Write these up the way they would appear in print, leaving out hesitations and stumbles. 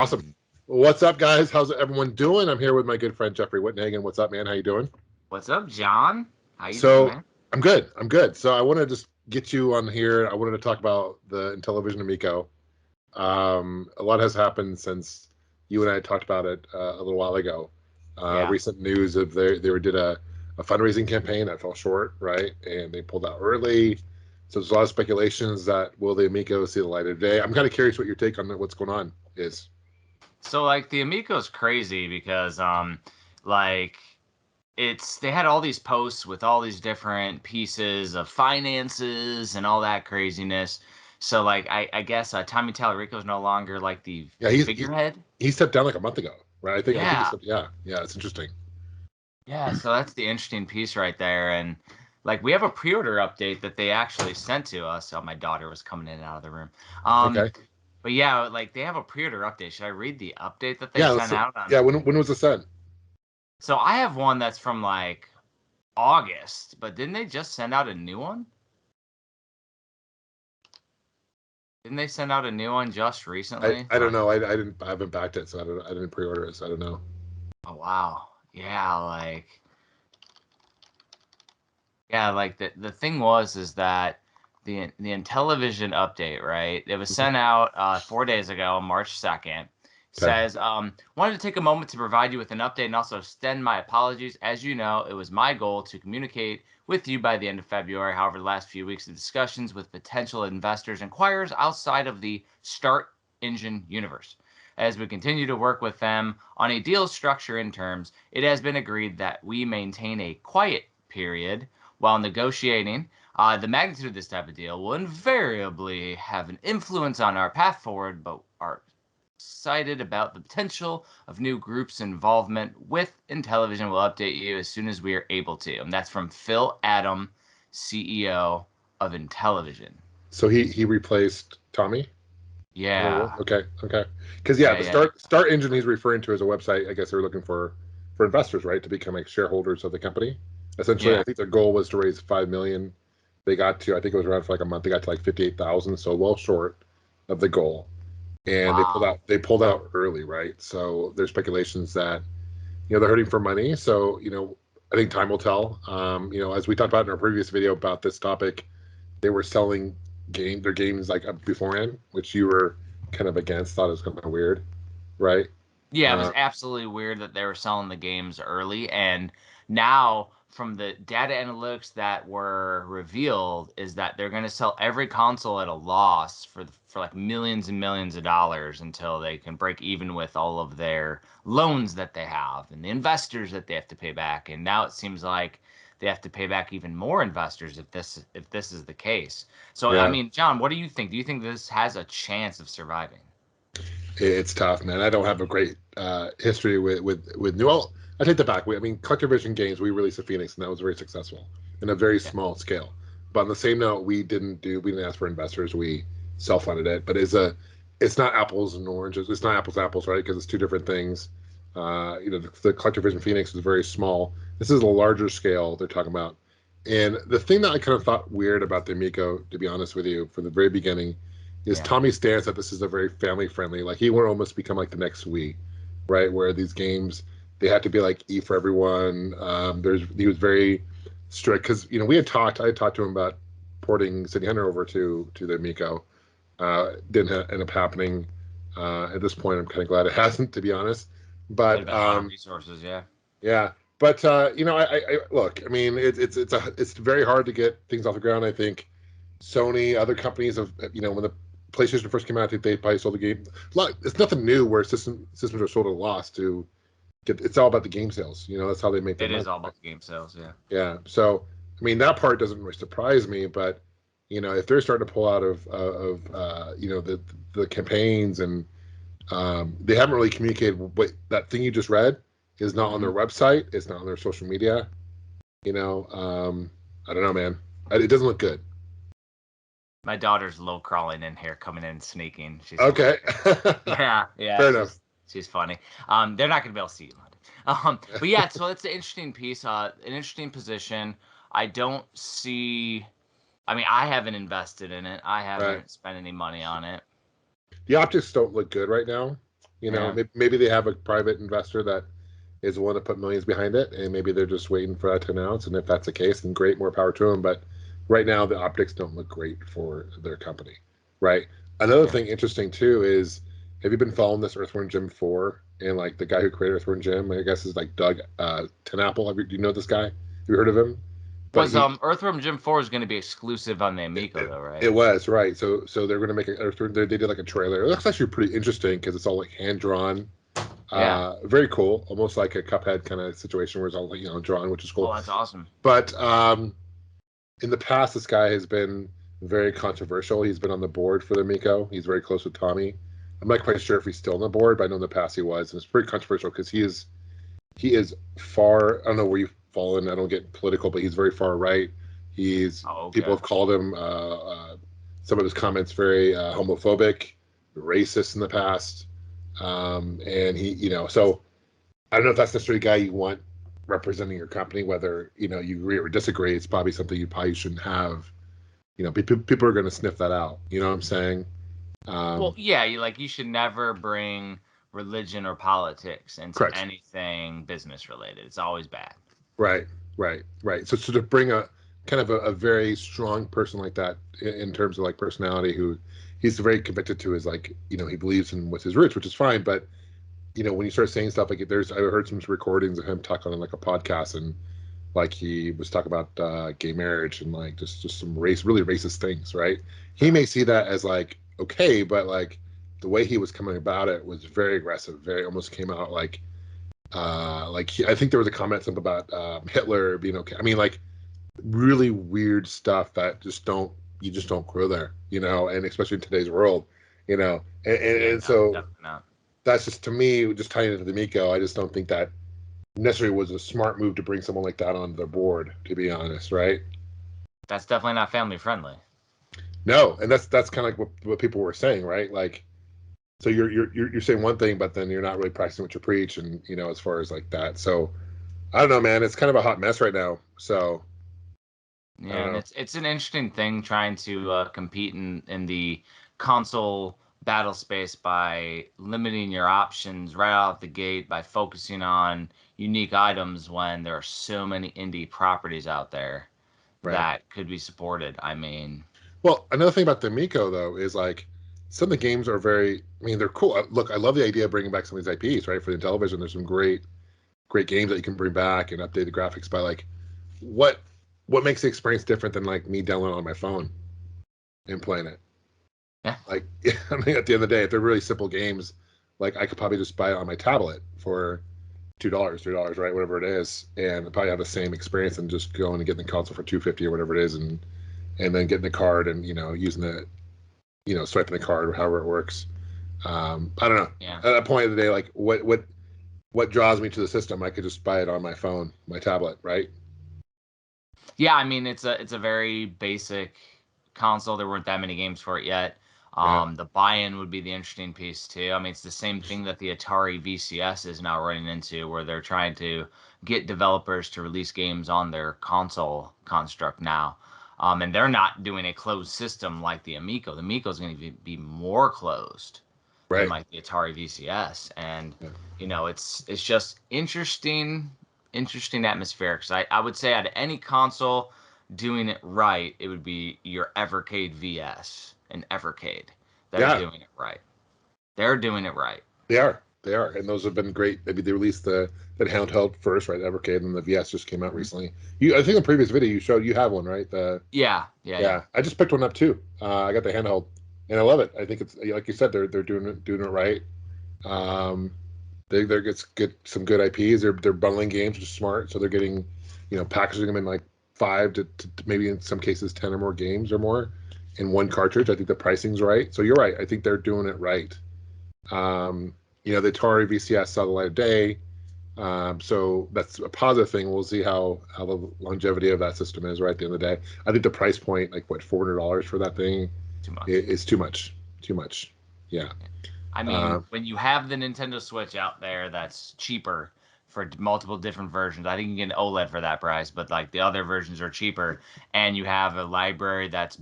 Awesome. What's up, guys? How's everyone doing? I'm here with my good friend Jeffrey Whitnagan. What's up, man? How you doing? What's up, John? How you doing, So man? I'm good. I'm good. So I want to just get you on here. I wanted to talk about the Intellivision Amico. A lot has happened since you and I talked about it a little while ago. Yeah. Recent news of they did a fundraising campaign that fell short, right? And they pulled out early. So there's a lot of speculations that will the Amico see the light of day. I'm kind of curious what your take on what's going on is. So like the Amico's crazy because like they had all these posts with all these different pieces of finances and all that craziness. So like I guess Tommy Tallarico's no longer like the Yeah, figurehead. he stepped down like a month ago, right? I think he Yeah. stepped. Yeah, yeah, it's interesting. Yeah, so that's the interesting piece right there. And like we have a pre-order update that they actually sent to us. Oh, my daughter was coming in and out of the room. Um Okay, but yeah, like they have a pre-order update. Should I read the update that they yeah, sent out on? yeah. When was the sent? So I have one that's from like August, but didn't they just send out a new one? Didn't they send out a new one just recently? I don't know. I haven't backed it, so I didn't pre-order it, so I don't know. Oh wow. Yeah, like the thing was is that the Intellivision update, right? It was Mhm. sent out 4 days ago, March 2nd. Okay. Says, wanted to take a moment to provide you with an update and also extend my apologies. As you know, it was my goal to communicate with you by the end of February. However, the last few weeks of discussions with potential investors and acquirers outside of the Start Engine universe. As we continue to work with them on a deal structure and terms, it has been agreed that we maintain a quiet period while negotiating. The magnitude of this type of deal will invariably have an influence on our path forward, but are excited about the potential of new groups' involvement with Intellivision. We'll update you as soon as we are able to. And that's from Phil Adam, CEO of Intellivision. So he replaced Tommy in the role. Yeah. Okay, okay. Because yeah, Yeah, the yeah. Start Engine he's referring to as a website. I guess they're looking for investors, right, to become like shareholders of the company. Essentially, I Yeah. think their goal was to raise 5 million. They got to, I think it was around for like a month. They got to like 58,000, so well short of the goal. And Wow. they pulled out early, right? So there's speculations that they're hurting for money. So I think time will tell. As we talked about in our previous video about this topic, they were selling their games like beforehand, which you were kind of against, thought it was kind of weird, right? Yeah, it Uh, was absolutely weird that they were selling the games early. And now, from the data analytics that were revealed, is that they're going to sell every console at a loss for like millions and millions of dollars until they can break even with all of their loans that they have and the investors that they have to pay back. And now it seems like they have to pay back even more investors if this is the case. So, I yeah, mean, John, what do you think? Do you think this has a chance of surviving? it's tough, man. I don't have a great history with new. Well, I take that back. I mean, CollectorVision Games, we released a Phoenix, and that was very successful in a very Yeah. small scale. But on the same note, we didn't ask for investors. We self funded it. But it's not apples and oranges. It's not apples to apples, right? Because it's two different things. The CollectorVision Phoenix is very small. This is a larger scale they're talking about. And the thing that I kind of thought weird about the Amico, to be honest with you, from the very beginning, is Yeah. Tommy's stance that this is a very family friendly. Like he want to almost become like the next Wii, right? Where these games they have to be like E for everyone. He was very strict because I had talked to him about porting City Hunter over to the Amico. End up happening. At this point, I'm kind of glad it hasn't, to be honest. Would have But been a lot of resources, yeah. yeah, but I look. I mean, it's very hard to get things off the ground. I think Sony, other companies have, when the PlayStation first came out, I think they probably sold the game. It's nothing new where systems are sold at a loss to get. It's all about the game sales. That's how they make their It is money. all Right? about the game sales, yeah. Yeah. So I mean, that part doesn't really surprise me. But if they're starting to pull out of the campaigns and they haven't really communicated what that thing you just read is not on Hmm. their website. It's not on their social media. You know, I don't know, man. It doesn't look good. My daughter's low crawling in here, coming in sneaking. She's Okay. hilarious. Yeah, yeah, Fair enough. she's funny. They're not gonna be able to see you, Monday. But yeah, so it's an interesting piece, an interesting position. I don't see. I mean, I haven't invested in it. I Right. haven't spent any money on it. The optics don't look good right now. You know, Yeah. maybe they have a private investor that is willing to put millions behind it, and maybe they're just waiting for that to announce. And if that's the case, then great, more power to them. But right now, the optics don't look great for their company, right? Another Yeah. thing interesting too is, have you been following this Earthworm Jim 4? And like the guy who created Earthworm Jim, I guess is like Doug Tenapple. Do you know this guy? Have you heard of him? But Was he Earthworm Jim 4 is going to be exclusive on the it, Amico it, though, right? it was right. So they're going to make a Earthworm. They did like a trailer. It looks actually pretty interesting because it's all like hand drawn. Yeah. Very cool, almost like a Cuphead kind of situation where it's all drawn, which is Oh, cool. that's awesome. But in the past, this guy has been very controversial. He's been on the board for the Miko. He's very close with Tommy. I'm not quite sure if he's still on the board, but I know in the past he was. And it's pretty controversial because he is far. I don't know where you've fallen. I don't get political, but he's very far right. He's Oh, People okay. have called him some of his comments very homophobic, racist in the past, and so I don't know if that's necessarily a guy you want representing your company. Whether you agree or disagree, it's probably something you probably shouldn't have. People are going to sniff that out. You know what I'm saying? Well, Um, yeah, you should never bring religion or politics into correct. anything business related. It's always bad. Right. Right. Right. So to bring a kind of a very strong person like that in terms of like personality, who he's very committed to his like he believes in what's his roots, which is fine. But when you start saying stuff like I heard some recordings of him talking on like a podcast, and like he was talking about gay marriage and like just some really racist things, right? He Yeah. may see that as like okay, but like the way he was coming about it was very aggressive, very almost came out I think there was a comment something about Hitler being okay. I mean, like really weird stuff that you just don't grow there, and especially in today's world, Yeah, and no, so definitely not. that's just to me just tying into the Miko. I just don't think that necessarily was a smart move to bring someone like that on the board, to be honest, right? That's definitely not family friendly. No, and that's kind of like what people were saying, right? Like, so you're saying one thing, but then you're not really practicing what you preach, and as far as like that. So I don't know, man. It's kind of a hot mess right now. So I don't Yeah, and know. it's an interesting thing trying to compete in the console battle space by limiting your options right out the gate by focusing on unique items when there are so many indie properties out there Right. that could be supported. I mean, Well, another thing about the Miko though is like some of the games are very. I mean, they're cool. Look, I love the idea of bringing back some of these IPs, right? For the Intellivision, there's some great games that you can bring back and update the graphics. But like, what what makes the experience different than like me downloading on my phone and playing it? yeah, Like, I mean, at the end of the day, if they're really simple games, like I could probably just buy it on my tablet for $2, $3, right, whatever it is, and probably have the same experience and just going and getting the console for 250 or whatever it is, and then getting the card and using the swiping the card or however it works. I don't know. yeah. At that point of the day, like what draws me to the system, I could just buy it on my phone, my tablet, right? Yeah, I mean it's a very basic console. There weren't that many games for it yet. Yeah, The buy-in would be the interesting piece too. I mean, it's the same thing that the Atari VCS is now running into, where they're trying to get developers to release games on their console construct now. And they're not doing a closed system like the Amico. The Amico is going to be more closed than right. like the Atari VCS, and Yeah. it's just interesting atmosphere. Because I would say out of any console doing it right, it would be your Evercade VS and Evercade. They're Yeah, doing it right. They're doing it right. they are. They are, and those have been great. Maybe they released the that handheld first, right? Evercade, and the VS just came out Mhm. recently. I think in the previous video you showed you have one, right? Yeah, yeah, yeah. Yeah, I just picked one up too. I got the handheld, and I love it. I think it's like you said, they're doing it right. Um, they're get some good IPs. They're bundling games, which is smart. So they're getting, packaging them in like five to maybe in some cases 10 or more games or more in one cartridge. I think the pricing's right. So you're right. I think they're doing it right. The Atari VCS saw the light of day. So that's a positive thing. We'll see how the longevity of that system is. Right at the end of the day, I think the price point, like what $400 for that thing, Too much. is too much. Too much. Yeah. I Uh, mean, when you have the Nintendo Switch out there that's cheaper for multiple different versions, I think you can get an OLED for that price, but like the other versions are cheaper, and you have a library that's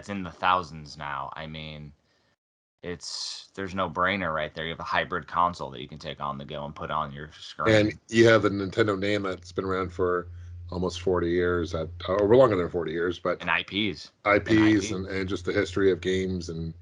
in the thousands now. I mean, there's no brainer right there. You have a hybrid console that you can take on the go and put on your And screen. you have the Nintendo name that's been around for almost 40 years, or longer than 40 years, but And IPs. IPs and just the history of games. And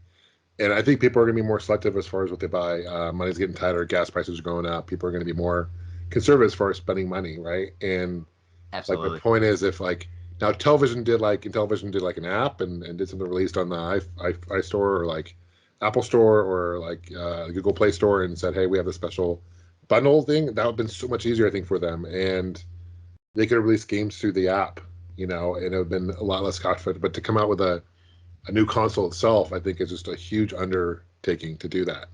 I think people are going to be more selective as far as what they buy. Money's getting tighter, gas prices are going up. People are going to be more conservative as far as spending money, right? And like my Absolutely. point is, if like now Intellivision did like an app and did something released on the iStore or like Apple Store or like Google Play Store and said, hey, we have a special bundle thing, that would have been so much easier, I think, for them. And they could have released games through the app, and it would have been a lot less cost effective. But to come out with a new console itself, I think is just a huge undertaking to do that.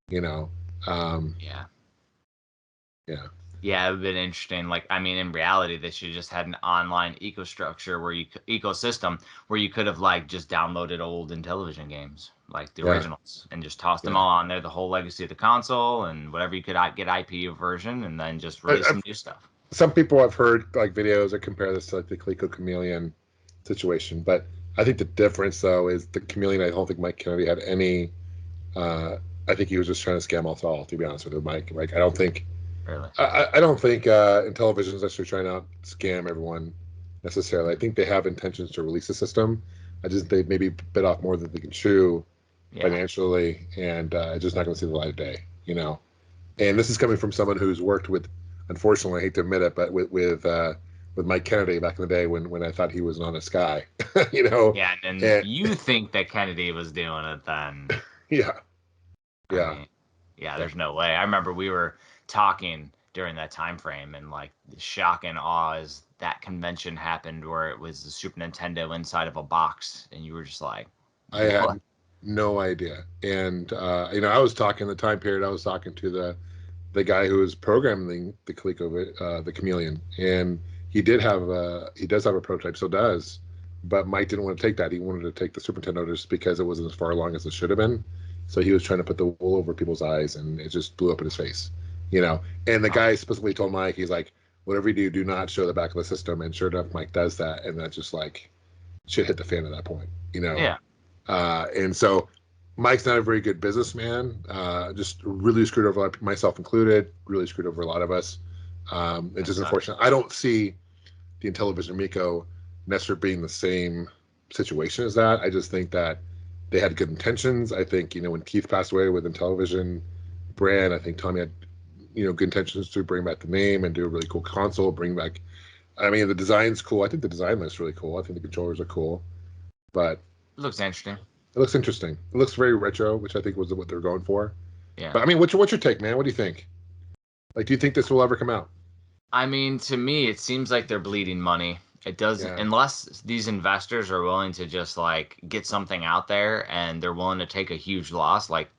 You know, Yeah. yeah. Yeah, it would have been interesting. Like, I mean, in reality, they should have just had an online ecosystem where you could have like just downloaded old Intellivision games, like the Yeah, originals, and just tossed them yeah. all on there, the whole legacy of the console and whatever you could get IP version, and then just I, release I've, some new stuff. some people I've heard like videos that compare this to like the Coleco Chameleon situation, but I think the difference though is the Chameleon. I don't think Mike Kennedy had any. Uh, I think he was just trying to scam us all. To be honest with you, Mike. Like I don't think. Really? I don't think Intellivision is actually trying to scam everyone necessarily. I think they have intentions to release the system. I just they maybe bit off more than they can chew Yeah. financially, and it's just not going to see the light of day. And this is coming from someone who's worked with, unfortunately, I hate to admit it, but with Mike Kennedy back in the day when I thought he was an honest guy. you know, Yeah, and and you think that Kennedy was doing it then. yeah, I yeah, mean, yeah, yeah. there's no way. I remember we were talking during that time frame, and like the shock and awe as that convention happened, where it was the Super Nintendo inside of a box, and you were just like, I "What?" had no idea, and I was talking the time period. I was talking to the guy who was programming the Coleco, the Chameleon, and he does have a prototype, so does. But Mike didn't want to take that. He wanted to take the Super Nintendo just because it wasn't as far along as it should have been. So he was trying to put the wool over people's eyes, and it just blew up in his face, And the Oh, guy specifically told Mike, he's like, "Whatever you do, do not show the back of the system." And sure enough, Mike does that, and that just like shit hit the fan at that point. yeah, And so Mike's not a very good businessman. Just really screwed over myself included. Really screwed over a lot of us. It's that just sucks. unfortunate. I don't see the Intellivision Amico necessarily being the same situation as that. I just think that they had good intentions. I think when Keith passed away with Intellivision brand, I think Tommy had good intentions to bring back the name and do a really cool console. Bring back. I mean, the design's cool. I think the design looks really cool. I think the controllers are cool, but It looks interesting. it looks interesting. It looks very retro, which I think was what they're going for. Yeah. But I mean, what's your take, man? What do you think? Like, do you think this will ever come out? I mean, to me, it seems like they're bleeding money. It doesn't, Yeah, unless these investors are willing to just like get something out there and they're willing to take a huge loss. Like,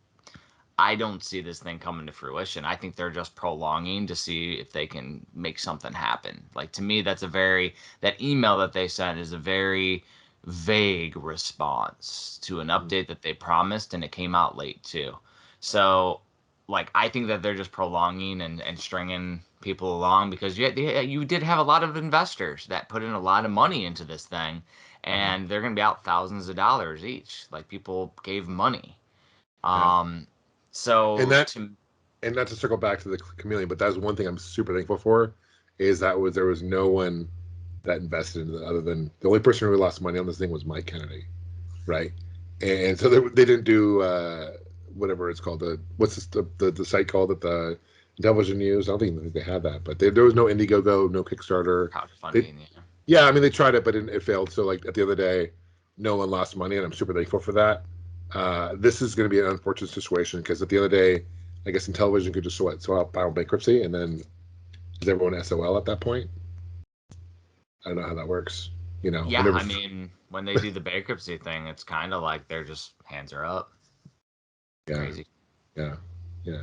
I don't see this thing coming to fruition. I think they're just prolonging to see if they can make something happen. Like, to me, that email that they sent is a very vague response to an update that they promised, and it came out late too. So, like, I think that they're just prolonging and stringing people along because you did have a lot of investors that put in a lot of money into this thing, uh-huh. and they're going to be out thousands of dollars each. Like, people gave money. Yeah. Um, And so that to and not to circle back to the Chameleon, but that's one thing I'm super thankful for, is there was no one that invested in it other than the only person who lost money on this thing was Mike Kennedy, right? And so they didn't do whatever it's called. What's the site called that the Intellivision used? I don't think they had that, but there was no Indiegogo, no Kickstarter. They crowdfunding, yeah. Yeah, I mean they tried it, but it failed. So like at the end of the day, no one lost money, and I'm super thankful for that. This is going to be an unfortunate situation because at the end of the day, I guess Intellivision could just sort out final bankruptcy, and then is everyone SOL at that point? I don't know how that works. Yeah, Whenever, I mean, when they do the bankruptcy thing, it's kind of like they're just hands are up. yeah, Crazy. yeah, yeah.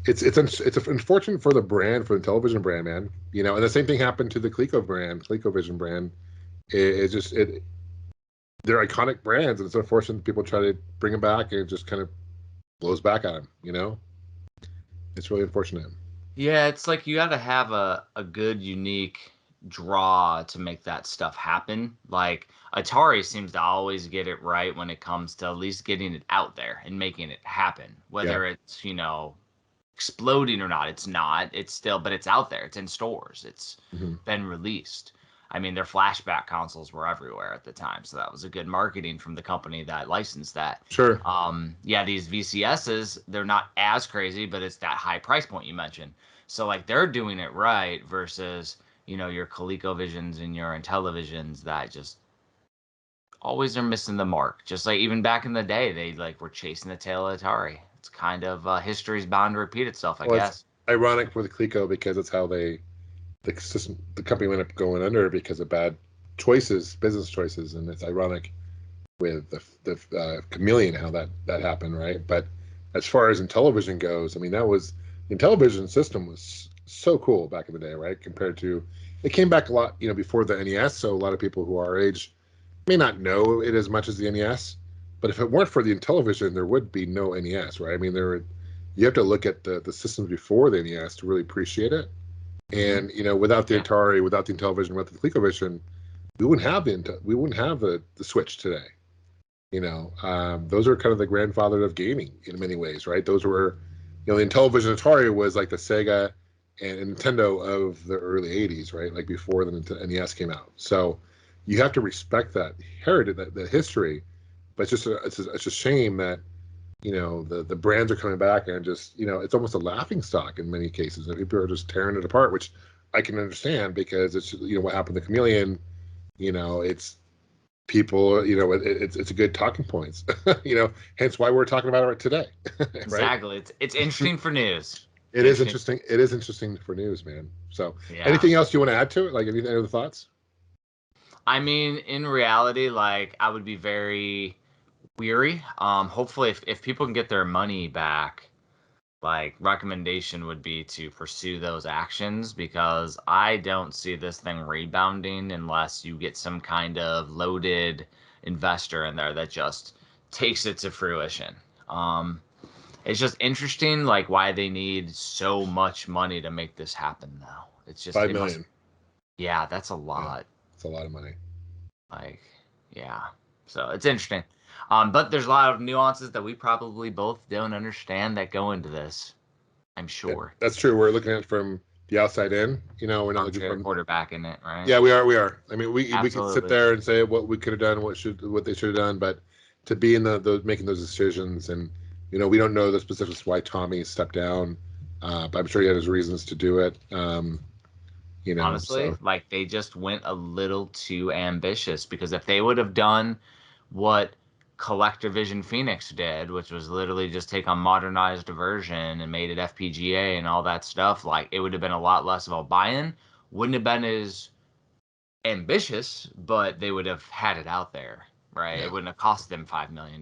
It's unfortunate for the brand, for the television brand, man. And the same thing happened to the ColecoVision brand. It's just they're iconic brands, and it's unfortunate that people try to bring them back, and it just kind of blows back at them. It's really unfortunate. Yeah, it's like you got to have a good, unique draw to make that stuff happen. Like Atari seems to always get it right when it comes to at least getting it out there and making it happen. Whether it's, exploding or not, it's not. It's still, but it's out there. It's in stores. It's been released. I mean, their flashback consoles were everywhere at the time, so that was a good marketing from the company that licensed that. Sure. These VCSs, they're not as crazy, but it's that high price point you mentioned. So like they're doing it right versus, your ColecoVisions and your Intellivisions that just always are missing the mark. Just like even back in the day, they like were chasing the tail of Atari. It's kind of history's bound to repeat itself, I guess. It's ironic for the Coleco because it's how the company went up going under because of bad business choices, and it's ironic with the Chameleon how that happened, right? But as far as Intellivision goes, I mean, the Intellivision system was so cool back in the day, right? Compared to, it came back a lot, before the NES, so a lot of people who are our age may not know it as much as the NES. But if it weren't for the Intellivision, there would be no NES, right? I mean, you have to look at the systems before the NES to really appreciate it. And without the Atari, without the Intellivision, without the ColecoVision, we wouldn't have the Switch today. Those are kind of the grandfather of gaming in many ways, right? Those were, the Intellivision Atari was like the Sega and Nintendo of the early '80s, right? Like before the NES came out. So you have to respect that heritage, that history. But it's a shame that the brands are coming back and just it's almost a laughing stock in many cases, and people are just tearing it apart, which I can understand because it's what happened to Chameleon. It's people. It's a good talking points. Hence why we're talking about it today. Right? Exactly. It's interesting for news. It is interesting. It is interesting for news, man. So, anything else you want to add to it? Like any other thoughts? I mean, in reality, like I would be very weary. Hopefully, if people can get their money back, like recommendation would be to pursue those actions because I don't see this thing rebounding unless you get some kind of loaded investor in there that just takes it to fruition. It's just interesting, like why they need so much money to make this happen. Though it's just $5 million. Yeah, that's a lot. Yeah, it's a lot of money. Like, yeah. So it's interesting. But there's a lot of nuances that we probably both don't understand that go into this. I'm sure. Yeah, that's true. We're looking at it from the outside in. We're not looking from quarterback in it, right? Yeah, we are. I mean, we can sit there and say what we could have done, what they should have done, but to be in those making those decisions, and we don't know the specifics why Tommy stepped down, but I'm sure he had his reasons to do it. Honestly, like they just went a little too ambitious because if they would have done what ColecoVision Phoenix did, which was literally just take a modernized version and made it FPGA and all that stuff, like it would have been a lot less of a buy-in. Wouldn't have been as ambitious, but they would have had it out there, right? Yeah. It wouldn't have cost them $5 million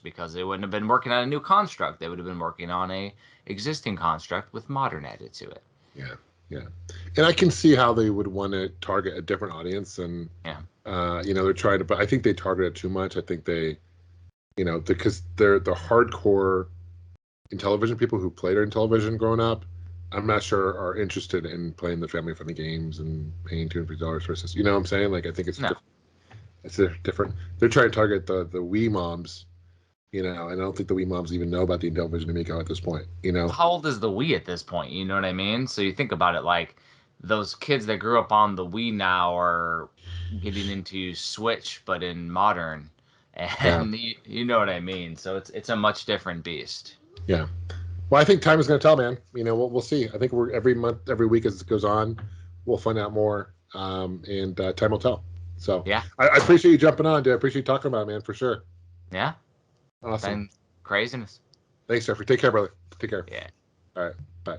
because they wouldn't have been working on a new construct. They would have been working on a existing construct with modern added to it. Yeah. Yeah. And I can see how they would want to target a different audience and, they're trying to, but I think they targeted too much. I think they, because they're the hardcore Intellivision people who played in television growing up, I'm not sure are interested in playing the family-friendly games and paying $250 versus, you know what I'm saying? Like, I think it's different. They're trying to target the Wii moms, and I don't think the Wii moms even know about the Intellivision Amico at this point, How old is the Wii at this point? You know what I mean? So you think about it, like, those kids that grew up on the Wii now are getting into Switch, but in modern, and you know what I mean? So it's a much different beast. Yeah. Well, I think time is going to tell, man. We'll see. I think we're every month, every week as it goes on, we'll find out more, and time will tell. So yeah, I appreciate you jumping on, dude. I appreciate you talking about it, man, for sure. Yeah. Awesome. Craziness. Thanks, Jeffrey. Take care, brother. Take care. Yeah. All right. Bye.